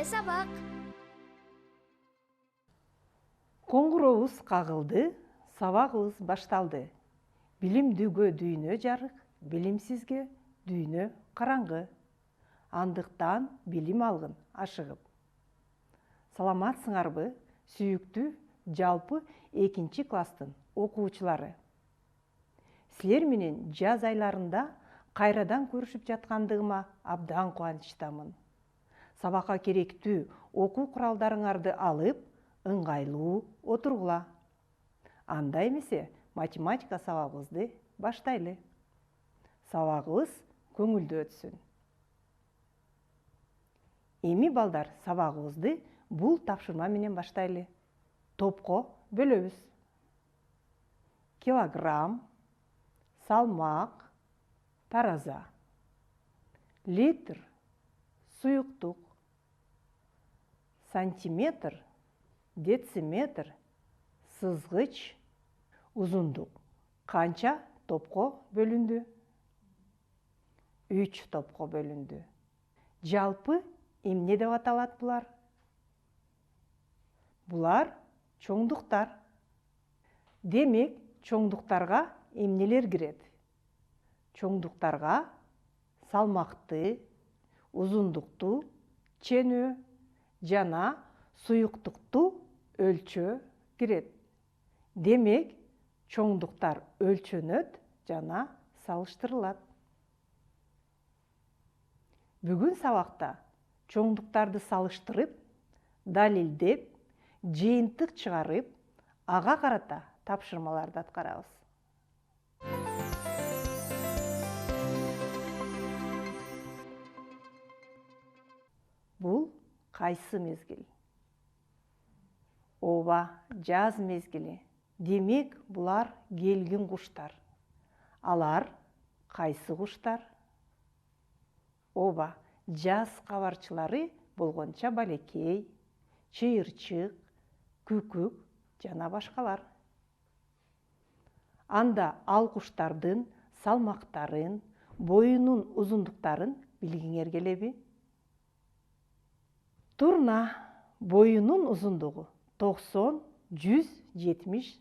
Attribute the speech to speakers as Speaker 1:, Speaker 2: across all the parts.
Speaker 1: сабак.
Speaker 2: Коңгурообуз кагылды, сабагыбыз башталды. Билимдүүгө дүйнө жарык, билимсизге дүйнө караңгы. Андыктан билим алгын ашыгып. Саламатсыңарбы, сүйүктүү жалпы 2 класстын окуучулары. Силер менен жаз айларында кайрадан көрүшүп жаткандыгыма абдан кубанычтамын. Сабакка керектүү окуу куралдарыңарды алып, ыңгайлуу отургула. Анда эмесе математика сабагыбызды баштайлы. Сабагыбыз көңүлдүү өтсүн. Эми балдар сабагыбызды бул тапшырма менен баштайлы. Топко бөлөбүз. Килограмм, салмак, тараза. Литр, суюктук. Сантиметр, дециметр, сызгыч, узундук. Канча топко бөлүндү? 3 топко бөлүндү. Жалпы эмне деп аталат булар? Булар чоңдуктар. Демек, чоңдуктарга эмнелер кирет? Чоңдуктарга салмакты, узундукту, ченөө жана суюктукту өлчөө кирет. Демек, чоңдуктар өлчөнөт жана салыштырылат. Бүгүн сабакта чоңдуктарды салыштырып, далилдеп, жыйынтык чыгарып, ага карата тапшырмаларды аткарабыз. Бул кайсы мезгил? Ооба, жаз мезгили. Демек, булар келгин куштар. Алар кайсы куштар? Ооба, жаз кабарчылары болгонча балекей, чыйырчык, күкүк жана башкалар. Анда ал куштардын салмактарын, боюнун узундуктарын билгиңер келеби? Турна боюнун узундугу 90–170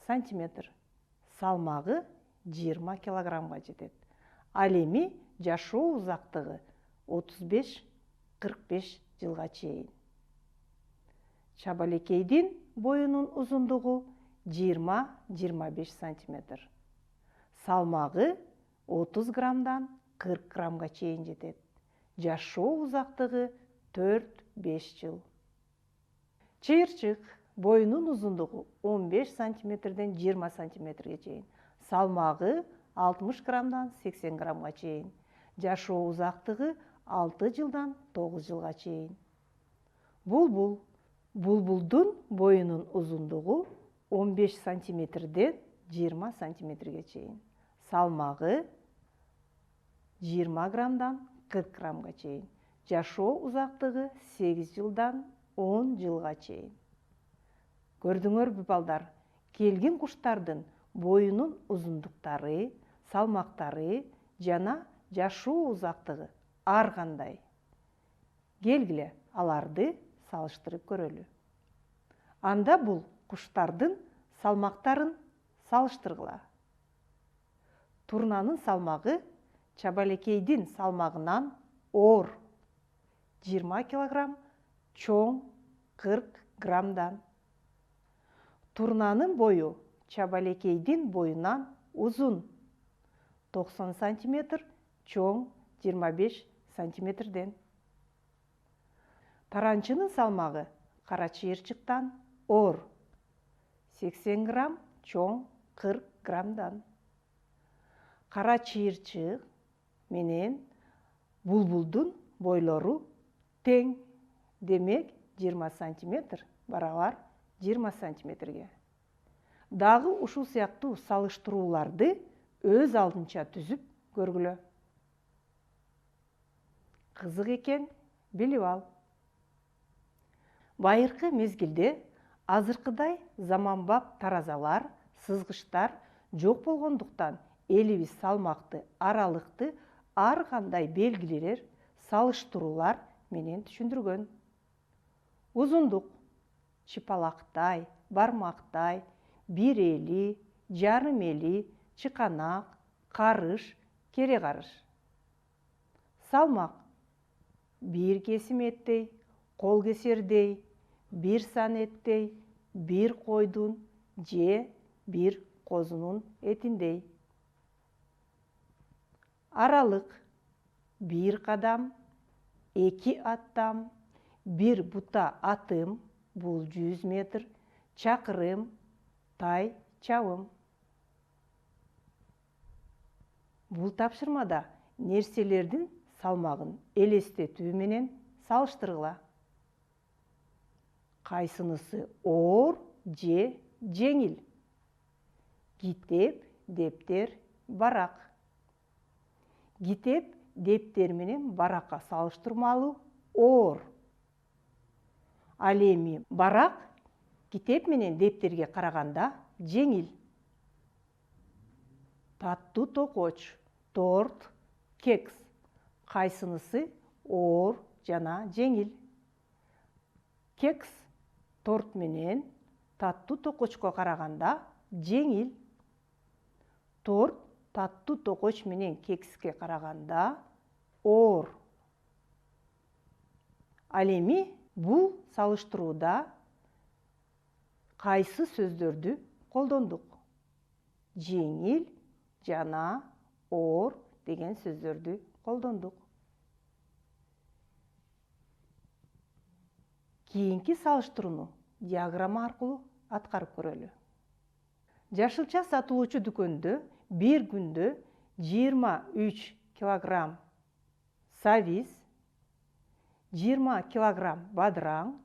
Speaker 2: сантиметр. Салмагы 20 килограммга жетет. Ал эми жашоо узактыгы 35–45 жылга чейин. Чабалекейдин боюнун узундугу 20–25 сантиметр. Салмагы 30 граммдан 40 граммга чейин жетет. Жашоо узактыгы 4–5 жыл. Чыйырчык боюнун узундугу 15 сантиметрден 20 сантиметрге чейин. Салмагы 60 граммдан 80 граммга чейин. Жашоо узактыгы 6 жылдан 9 жылга чейин. Булбул. Булбулдун боюнун узундугу 15 сантиметрден 20 сантиметрге чейин. Салмагы 20 граммдан 40 граммга чейин. Жашоо узактыгы 8 жылдан 10 жылга чейин. Көрдүңөрбү балдар, келгин куштардын боюнун узундуктары, салмактары жана жашоо узактыгы ар кандай? Келгиле, аларды салыштырып көрөлү. Анда бул куштардын салмактарын салыштыргыла. Турнанын салмагы чабалекейдин салмагынан оор 20 килограмм, чоң 40 граммдан. Турнанын бою чабалекейдин боюнан узун 90 сантиметр, чоң 25 сантиметрден. Таранчынын салмагы кара чыйырчыктан оор 80 грамм, чоң 40 граммдан. Кара чыйырчык менен булбулдун бойлору тең. Демек, 20 сантиметр барабар 20 сантиметрге. Дагы ушул сыяктуу салыштырууларды өз алдынча түзүп көргүлө. Кызык экен, билип ал. Байыркы мезгилде азыркыдай заманбап таразалар, сызгычтар жок болгондуктан элибиз салмакты, аралыкты ар кандай белгилер, салыштыруулар менен түшүндүргөн. Узундук чыпалактай, бармактай, бир эли, жарым эли, чыканак, карыш, кере карыш. Салмак бир кесим эттей, кол кесердей, бир сан эттей, бир койдун же бир козунун этиндей. Аралык бир кадам, 2 аттам, бир бута атым, бул 100 метр, чакырым, тай чабым. Бул тапшырмада нерселердин салмагын элестетүү менен салыштыргыла. Кайсынысы оор же жеңил? Китеп, дептер, барак. Китеп, дептер менен баракка салыштырмалуу оор. Ал эми барак китеп менен дептерге караганда жеңил. Таттуу токоч, торт, кекс. Кайсынысы оор жана жеңил? Кекс торт менен таттуу токочко караганда жеңил. Торт таттуу токоч менен кекске караганда оор. Ал эми бул салыштырууда кайсы сөздөрдү колдондук? Жеңил жана оор деген сөздөрдү колдондук. Кийинки салыштырууну диаграмма аркылуу аткарып көрөлү. Жашылча сатылуучу дүкөндө бир күндө 23 килограмм сабиз, 20 килограмм бадыраң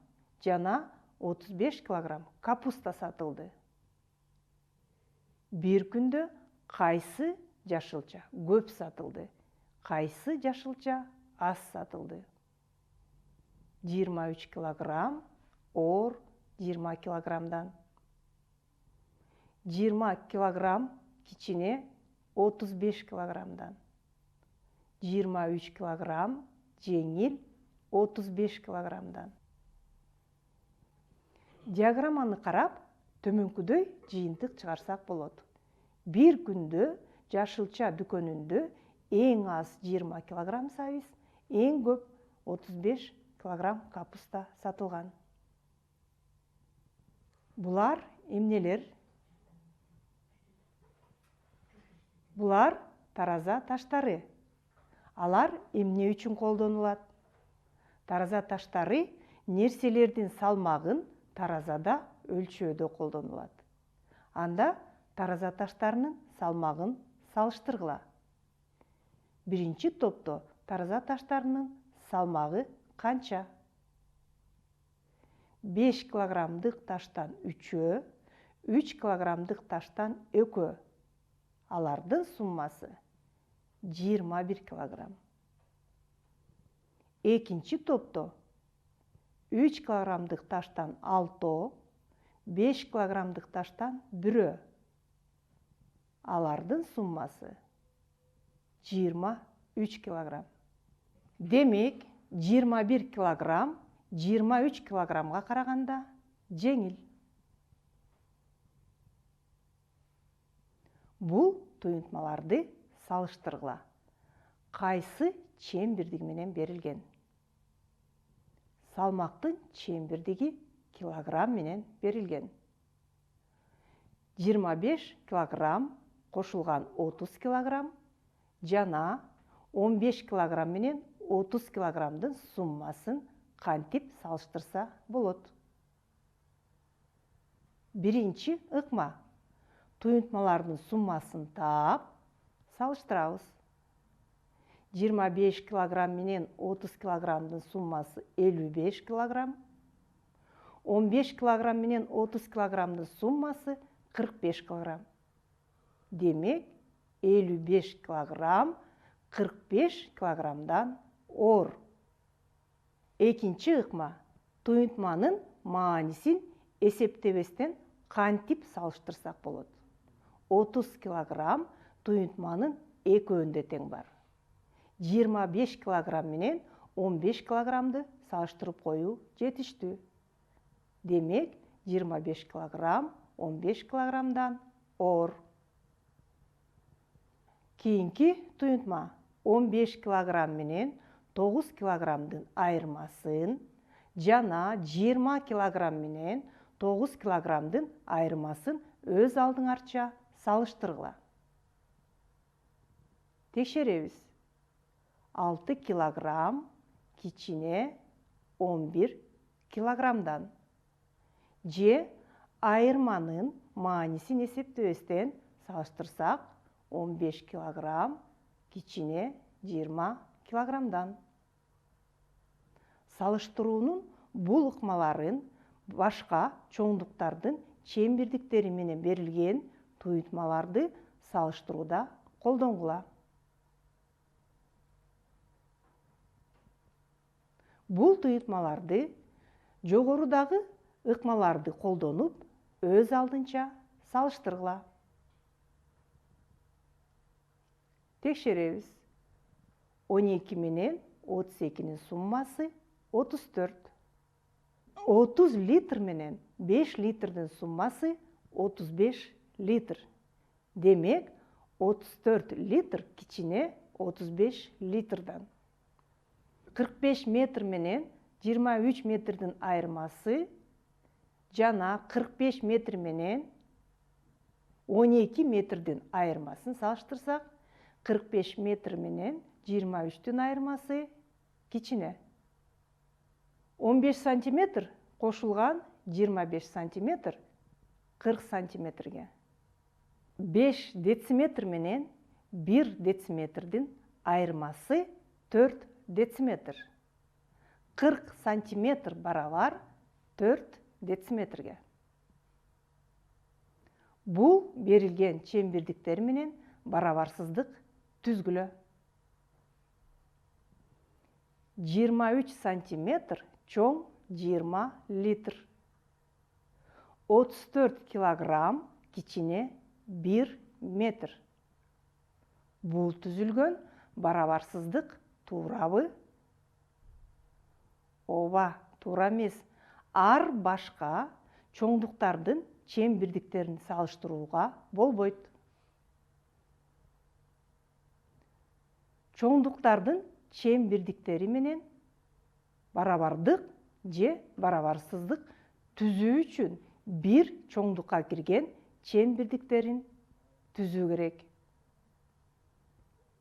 Speaker 2: жана 35 килограмм капуста сатылды. Бир күндө кайсы жашылча көп сатылды, кайсы жашылча аз сатылды? 23 килограмм оор 20 килограммдан. 20 килограмм кичине 35 килограммдан. 23 килограмм жеңил 35 килограммдан. Диаграмманы карап, төмөнкүдөй жыйынтык чыгарсак болот. Бир күндө жашылча дүкөнүндө эң аз 20 килограмм сабиз, эң көп 35 килограмм капуста сатылган. Булар эмнелер? Булар тараза таштары. Алар эмне үчүн колдонулат? Тараза таштары нерселердин салмагын таразада өлчөөдө колдонулат. Анда тараза таштарынын салмагын салыштыргыла. Биринчи топто тараза таштарынын салмагы канча? 5 килограммдык таштан 3-ө, 3 килограммдык таштан 2-ө. Алардын суммасы 21 килограмм. Экинчи топто 3 килограммдык таштан 6-о, 5 килограммдык таштан 1-ө. Алардын суммасы 23 килограмм. Демек, 21 килограмм 23 килограммга караганда жеңил. Бул туюнтмаларды салыштыргыла. Кайсы чен бирдиги менен берилген? Салмактын чен бирдиги килограмм менен берилген. 25 килограмм кошулган 30 килограмм жана 15 килограмм менен 30 килограммдын суммасын кантип салыштырса болот? Биринчи ыкма. Туюнтмалардын суммасын таап, салыштырабыз. 25 килограмм менен 30 килограммдын суммасы 55 килограмм. 15 килограмм менен 30 килограммдын суммасы 45 килограмм. Демек, 55 килограмм 45 килограммдан оор. Экинчи ыкма. Туюнтманын маанисин эсептебестен кантип салыштырсак болот? 30 килограмм туюнтманын экөөндө тең бар. 25 килограмм менен 15 килограммды салыштырып коюу жетиштүү. Демек, 25 килограмм 15 килограммдан оор. Кийинки туюнтма 15 килограмм менен 9 килограммдын айырмасын жана 20 килограмм менен 9 килограммдын айырмасын өз алдыңарча салыштыргыла. Текшеребиз. 6 килограмм кичине 11 килограммдан. Же айырманын маанисин эсептебестен салыштырсак 15 килограмм кичине 20 килограммдан. Салыштыруунун бул ыкмаларын башка чоңдуктардын чембирдиктери менен берилген туюнтмаларды салыштырууда колдонгула. Бул туюнтмаларды жогорудагы ыкмаларды колдонуп, өз алдынча салыштыргыла. Текшеребиз. 12 менен 32-нин суммасы 34. 30 литр менен 5 литрдин суммасы 35 литр. Демек, 34 литр кичине 35 литрдан. 45 метр менен 23 метрдин айырмасы жана 45 метр менен 12 метрдин айырмасын салыштырсак, 45 метр менен 23-тün айырмасы кичине. 15 сантиметр кошулган 25 сантиметр 40 сантиметрге. 5 дециметр менен 1 дециметрдин айырмасы 4 дециметр. 40 сантиметр барабар 4 дециметрге. Бул берилген чембирдиктер менен барабарсыздык түзгүлө. 23 сантиметр чоң 20 литр. 34 килограмм кичине 1 метр. Бул түзүлгөн барабарсыздык туурабы? Ооба, туура эмес. Ар башка чоңдуктардын чембирдиктерин салыштырууга болбойт. Чоңдуктардын чембирдиктери менен барабардык же барабарсыздык түзүү үчүн бир чоңдукка кирген чембирдиктерин түзүү керек.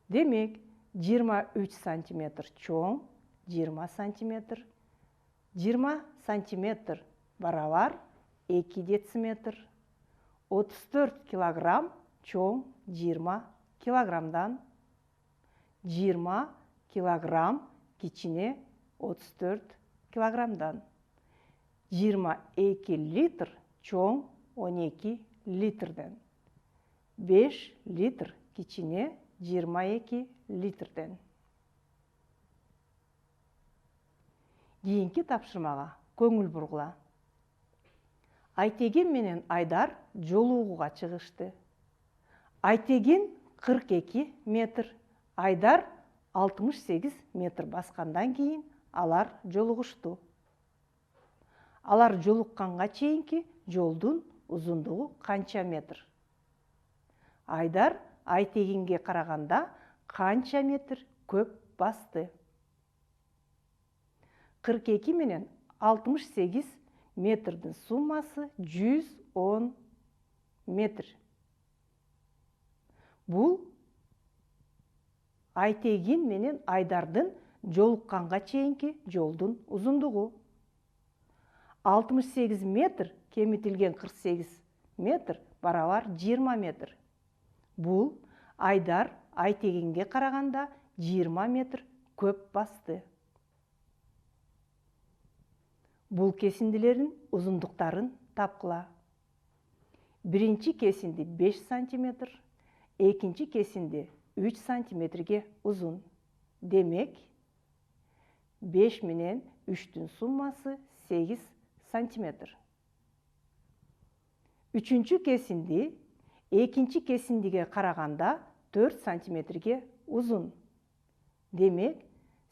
Speaker 2: Демек, 23 сантиметр чоң 20 сантиметр, 20 сантиметр барабар 2 дециметр, 34 килограмм чоң 20 килограммдан, 20 килограмм кичине 34 килограммдан, 22 литр чоң 12 литрден, 5 литр кичине 22 литрден. Кийинки тапшырмага көңүл бургула. Айтеген менен Айдар жолугууга чыгышты. Айтеген 42 метр, Айдар 68 метр баскандан кийин алар жолугушту. Алар жолукканга чейинки жолдун узундугу канча метр? Айдар Айтегенге караганда канча метр көп басты? 42 менен 68 метрдин суммасы 110 метр. Бул Айтеген менен Айдардын жолукканга чейинки жолдун узундугу. 68 метр кемитилген 48 метр барабар 20 метр. Бул Айдар Айтегенге караганда 20 метр көп басты. Бул кесиндилердин узундуктарын тапкыла. Биринчи кесинди 5 сантиметр, экинчи кесинди 3 сантиметрге узун. Демек, 5 менен 3-тün суммасы 8 сантиметр. Үчүнчү кесинди экинчи кесиндиге караганда 4 сантиметрге узун. Демек,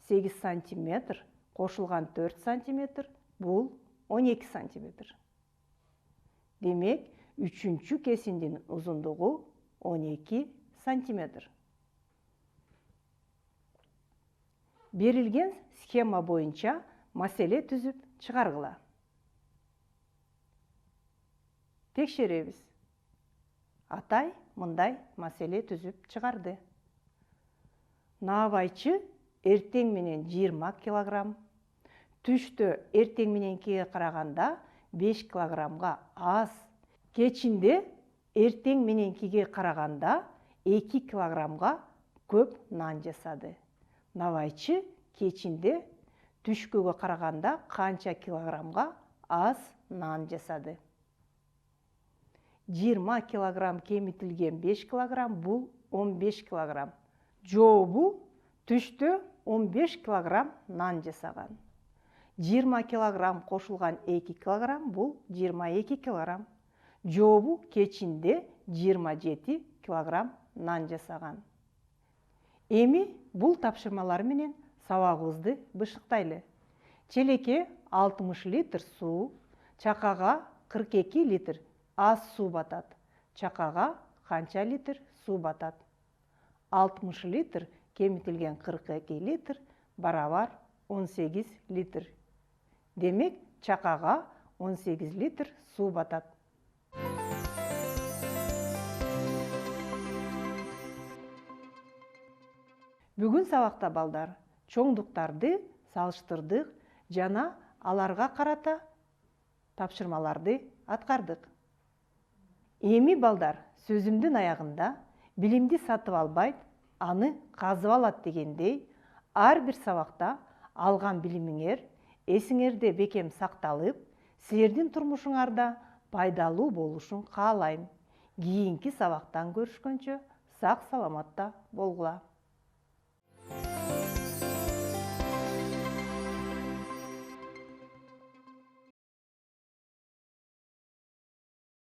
Speaker 2: 8 сантиметр кошулган 4 сантиметр бул 12 сантиметр. Демек, үчүнчү кесиндин узундугу 12 сантиметр. Берилген схема боюнча маселе түзүп чыгаргыла. Текшеребиз. Атай мындай маселе түзүп чыгарды. Наабайчы эртең менен 20 килограмм, түштө эртең мененкиге караганда 5 килограммга аз, кечинде эртең мененкиге караганда 2 килограммга көп нан жасады. Наабайчы кечинде түшкөгө караганда канча килограммга аз нан жасады? 20 килограмм кемитилген 5 килограмм бул 15 килограмм. Жообу түштө 15 килограмм нан жасаган. 20 килограмм кошулган 2 килограмм бул 22 килограмм. Жообу кечинде 27 килограмм нан жасаган. Эми бул тапшырмалар менен сабагыбызды бышыктайлы. Челекке 60 литр суу, чакага 42 литр аз суу батат. Чакага канча литр суу батат? 60 литр кемитилген 42 литр барабар 18 литр. Демек, чакага 18 литр суу батат. Бүгүн сабакта балдар чоңдуктарды салыштырдык жана аларга карата тапшырмаларды аткардык. Эми балдар сөзүмдүн аягында билимди сатып албайт, аны казып алат дегендей, ар бир сабакта алган билимиңер эсиңерде бекем сакталып, силердин турмушуңарда пайдалуу болушун каалайм. Кийинки сабактан көрүшкөнчө сак саламатта болгула.